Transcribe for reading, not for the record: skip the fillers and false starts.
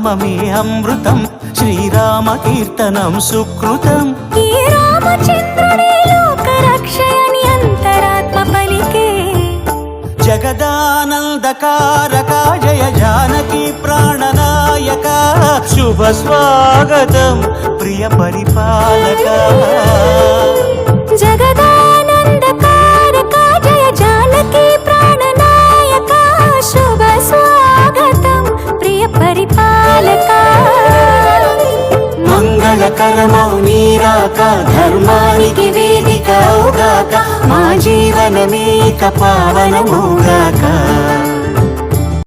నామమే అమృతం, శ్రీరామ కీర్తనం సుకృతం. ఈ రామచంద్రుడే లోక రక్షయని అంతరాత్మ పలికే. జగదానందకారక జయ జానకి ప్రాణనాయక, శుభ స్వాగతం ప్రియ పరిపాలక. జగదానందకారక జయ జానకి ప్రాణనాయక, శుభ స్వాగతం ప్రియ పరిపాలక. మంగళకరమౌ నీరాక, ధర్మానికి వేదిక అవుగాక, మా జీవనమేక పావనమౌగాక.